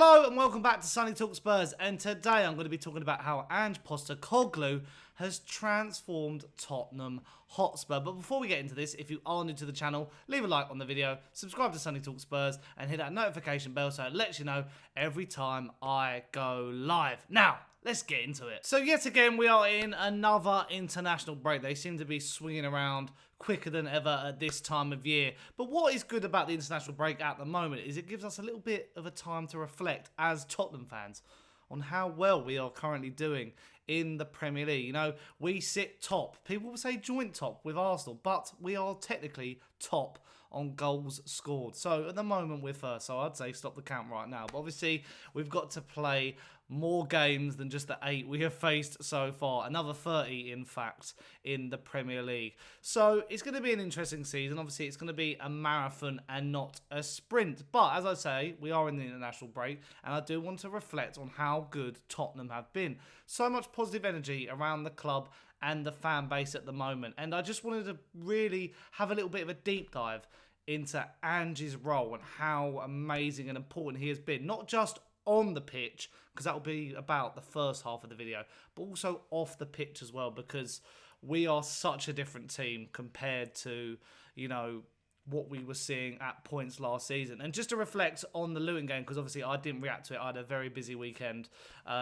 Hello and welcome back to Sonny Talk Spurs, and today I'm going to be talking about how Ange Postecoglou has transformed Tottenham Hotspur. But before we get into this, if you are new to the channel, leave a like on the video, subscribe to Sonny Talk Spurs and hit that notification bell so it lets you know every time I go live. Now, let's get into it. So yet again, we are in another international break. They seem to be swinging around quicker than ever at this time of year. But what is good about the international break at the moment is it gives us a little bit of a time to reflect as Tottenham fans on how well we are currently doing in the Premier League. You know, we sit top. People will say joint top with Arsenal, but we are technically top on goals scored. So at the moment we're first, so I'd say stop the count right now. But obviously we've got to play more games than just the 8 we have faced so far. Another 30, in fact, in the Premier League. So it's going to be an interesting season. Obviously, it's going to be a marathon and not a sprint. But as I say, we are in the international break, and I do want to reflect on how good Tottenham have been. So much positive energy around the club and the fan base at the moment. And I just wanted to really have a little bit of a deep dive into Ange's role and how amazing and important he has been. Not just on the pitch, because that will be about the first half of the video, but also off the pitch as well, because we are such a different team compared to, you know, what we were seeing at points last season. And just to reflect on the Luton game, because obviously I didn't react to it. I had a very busy weekend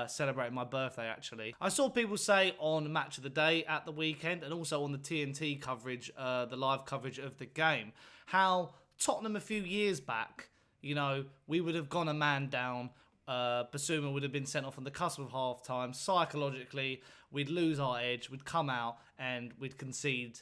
celebrating my birthday, actually. I saw people say on Match of the Day at the weekend, and also on the TNT coverage, the live coverage of the game, how Tottenham a few years back, you know, we would have gone a man down. Bissouma would have been sent off on the cusp of half-time. Psychologically, we'd lose our edge, we'd come out, and we'd concede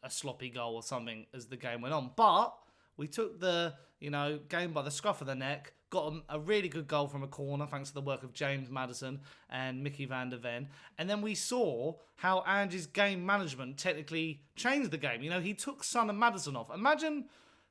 a sloppy goal or something as the game went on. But we took the, you know, game by the scruff of the neck, got a really good goal from a corner thanks to the work of James Maddison and Micky van der Ven. And then we saw how Ange's game management technically changed the game. You know, he took Son and Maddison off. Imagine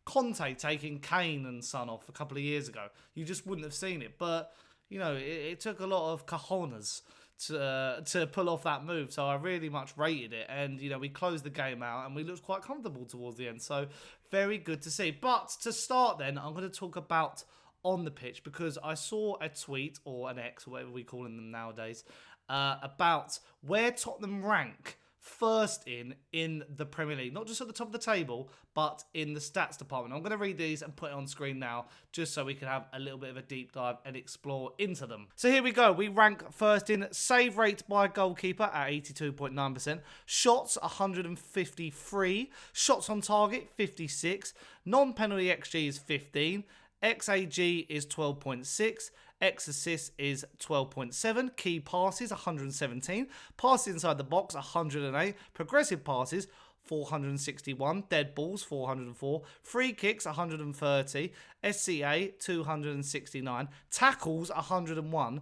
Conte taking Kane and Son off a couple of years ago. You just wouldn't have seen it. But, you know, it took a lot of cojones to pull off that move. So I really much rated it. And, you know, we closed the game out and we looked quite comfortable towards the end. So very good to see. But to start then, I'm going to talk about on the pitch, because I saw a tweet, or an X, or whatever we call them nowadays, about where Tottenham rank first in the Premier League. Not just at the top of the table, but in the stats department. I'm going to read these and put it on screen now, just so we can have a little bit of a deep dive and explore into them. So here we go. We rank first in save rate by goalkeeper at 82.9%. Shots, 153. Shots on target, 56. Non-penalty XG is 15. XAG is 12.6. X assists is 12.7. Key passes, 117. Passes inside the box, 108. Progressive passes, 461. Dead balls, 404. Free kicks, 130. SCA, 269. Tackles, 101.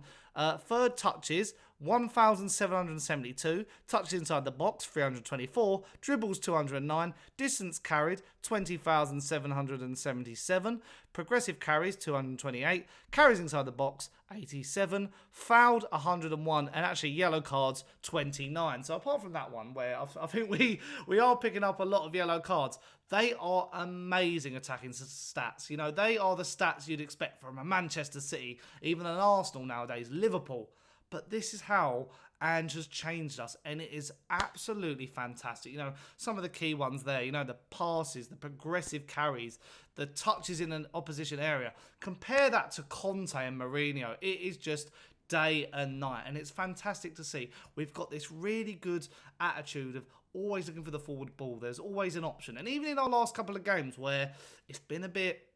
Third touches, 1,772. Touches inside the box, 324. Dribbles, 209. Distance carried, 20,777. Progressive carries, 228. Carries inside the box, 87. Fouled, 101. And actually, yellow cards, 29. So apart from that one, where I think we are picking up a lot of yellow cards, they are amazing attacking stats. You know, they are the stats you'd expect from a Manchester City, even an Arsenal nowadays, Liverpool. But this is how Ange has changed us, and it is absolutely fantastic. You know, some of the key ones there, you know, the passes, the progressive carries, the touches in an opposition area. Compare that to Conte and Mourinho. It is just day and night, and it's fantastic to see. We've got this really good attitude of always looking for the forward ball. There's always an option. And even in our last couple of games where it's been a bit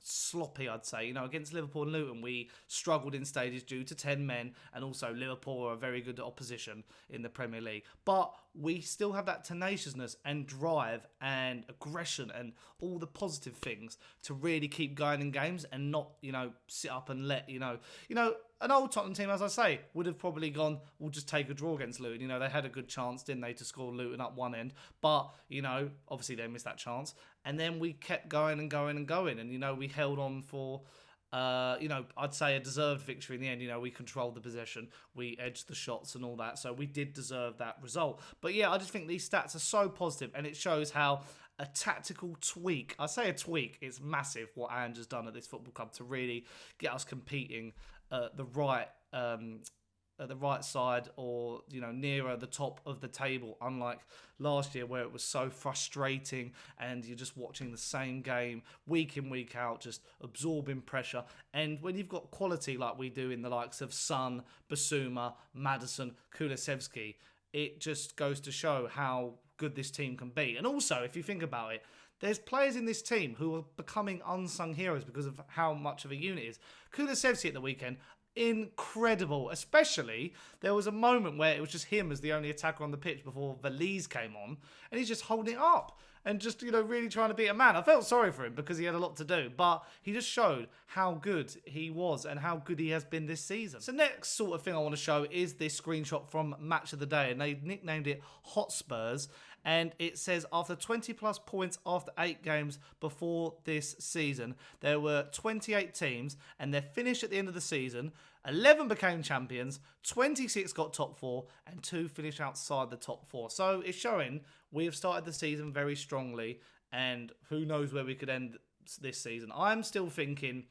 sloppy, I'd say. You know, against Liverpool and Luton, we struggled in stages due to 10 men, and also Liverpool are a very good opposition in the Premier League. But we still have that tenaciousness and drive and aggression and all the positive things to really keep going in games and not, you know, sit up and let, you know, an old Tottenham team, as I say, would have probably gone, we'll just take a draw against Luton. You know, they had a good chance, didn't they, to score Luton up one end. But, you know, obviously they missed that chance. And then we kept going and going and going. And, you know, we held on for, you know, I'd say a deserved victory in the end. You know, we controlled the possession. We edged the shots and all that. So we did deserve that result. But, yeah, I just think these stats are so positive. And it shows how a tactical tweak. I say a tweak, it's massive what Ange has done at this football club to really get us competing at the right side, or nearer the top of the table, unlike last year where it was so frustrating and you're just watching the same game week in, week out, just absorbing pressure. And when you've got quality like we do in the likes of Son, Bissouma, Maddison, Kulusevski, it just goes to show how good this team can be. And also, if you think about it, there's players in this team who are becoming unsung heroes because of how much of a unit it is. Kulusevski at the weekend, incredible. Especially, there was a moment where it was just him as the only attacker on the pitch before Valise came on, and he's just holding it up and just, really trying to beat a man. I felt sorry for him because he had a lot to do, but he just showed how good he was and how good he has been this season. So next sort of thing I want to show is this screenshot from Match of the Day, and they nicknamed it Hotspurs. And it says, after 20 plus points after 8 games before this season, there were 28 teams, and they're finished at the end of the season. 11 became champions, 26 got top 4, and 2 finished outside the top 4. So it's showing we have started the season very strongly, and who knows where we could end this season. I'm still thinking,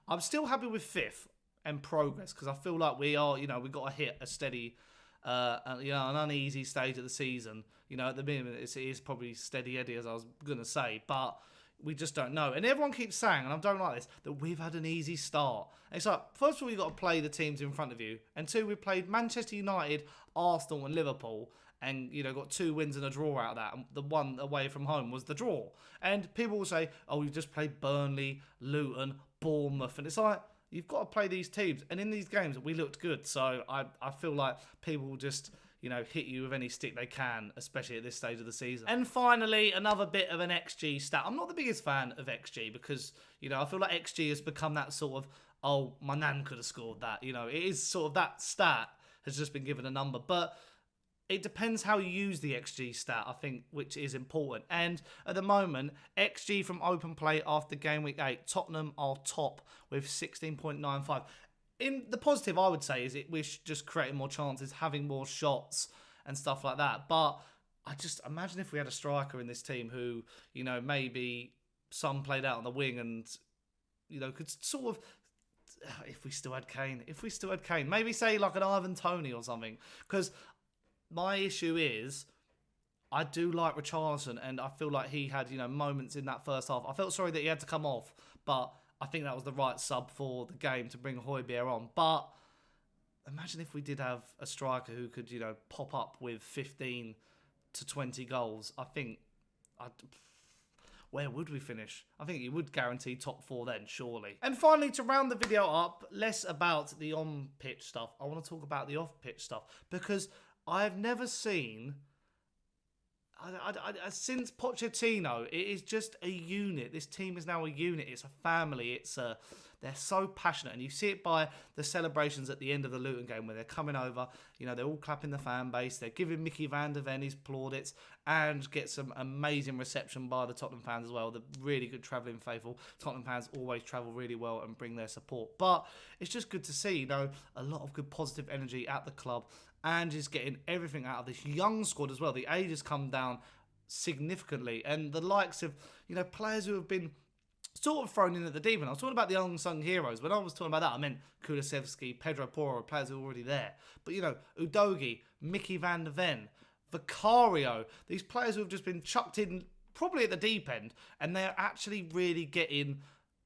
I'm still happy with 5th and progress, because I feel like we are, we've got to hit a steady, an uneasy stage of the season. At the minute, it is probably steady Eddie, as I was going to say, but we just don't know. And everyone keeps saying, and I don't like this, that we've had an easy start. And it's like, first of all, you've got to play the teams in front of you. And 2, we played Manchester United, Arsenal and Liverpool, and, got 2 wins and a draw out of that. And the one away from home was the draw. And people will say, oh, we just played Burnley, Luton, Bournemouth. And it's like, you've got to play these teams. And in these games, we looked good. So I feel like people will just, hit you with any stick they can, especially at this stage of the season. And finally, another bit of an XG stat. I'm not the biggest fan of XG because, I feel like XG has become that sort of, oh, my nan could have scored that. It is sort of that stat has just been given a number. But it depends how you use the XG stat, I think, which is important. And at the moment, XG from open play after game week 8, Tottenham are top with 16.95. In the positive, I would say, is we're just creating more chances, having more shots and stuff like that. But I just imagine if we had a striker in this team who, maybe some played out on the wing and, could sort of, if we still had Kane, maybe say like an Ivan Toney or something. Because my issue is, I do like Richarlison, and I feel like he had, moments in that first half. I felt sorry that he had to come off, but I think that was the right sub for the game to bring Højbjerg on. But imagine if we did have a striker who could, pop up with 15 to 20 goals. I think, where would we finish? I think he would guarantee top 4 then, surely. And finally, to round the video up, less about the on-pitch stuff. I want to talk about the off-pitch stuff, because I've never seen... since Pochettino, it is just a unit. This team is now a unit. It's a family. They're so passionate, and you see it by the celebrations at the end of the Luton game where they're coming over. They're all clapping the fan base. They're giving Micky van der Ven his plaudits, and get some amazing reception by the Tottenham fans as well. The really good travelling faithful. Tottenham fans always travel really well and bring their support. But it's just good to see, a lot of good positive energy at the club. Ange is getting everything out of this young squad as well. The age has come down significantly, and the likes of players who have been sort of thrown in at the deep end. I was talking about the unsung heroes. When I was talking about that, I meant Kulusevski, Pedro Porro, players who are already there. But Udogie, Micky van der Ven, Vicario, these players who have just been chucked in probably at the deep end, and they're actually really getting,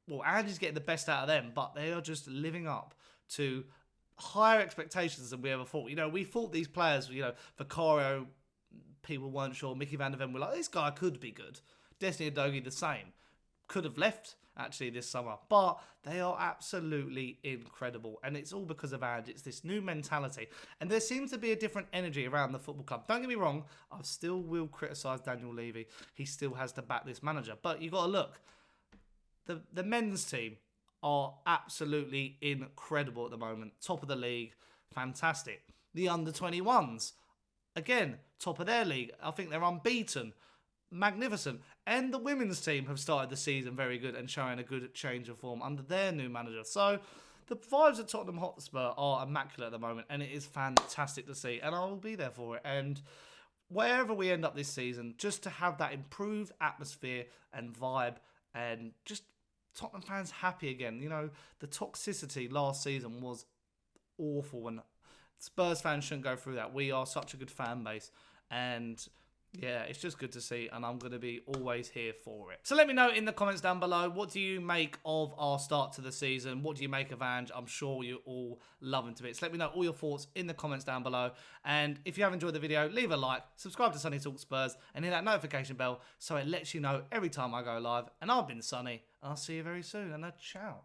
well, Ange's getting the best out of them, but they are just living up to higher expectations than we ever thought. We thought these players, Vicario, people weren't sure. Micky van der Ven were like, this guy could be good. Destiny Udogie the same. Could have left, actually, this summer. But they are absolutely incredible. And it's all because of Ange. It's this new mentality. And there seems to be a different energy around the football club. Don't get me wrong, I still will criticise Daniel Levy. He still has to back this manager. But you've got to look. The men's team are absolutely incredible at the moment. Top of the league. Fantastic. The under-21s, again, top of their league. I think they're unbeaten. Magnificent. And the women's team have started the season very good and showing a good change of form under their new manager. So the vibes at Tottenham Hotspur are immaculate at the moment, and it is fantastic to see. And I will be there for it. And wherever we end up this season, just to have that improved atmosphere and vibe and just Tottenham fans happy again. You know, the toxicity last season was awful, and Spurs fans shouldn't go through that. We are such a good fan base, and yeah, it's just good to see, and I'm going to be always here for it. So let me know in the comments down below, what do you make of our start to the season? What do you make of Ange? I'm sure you all love him to bits. Let me know all your thoughts in the comments down below. And if you have enjoyed the video, leave a like, subscribe to Sonny Talks Spurs, and hit that notification bell so it lets you know every time I go live. And I've been Sonny, and I'll see you very soon. And a ciao.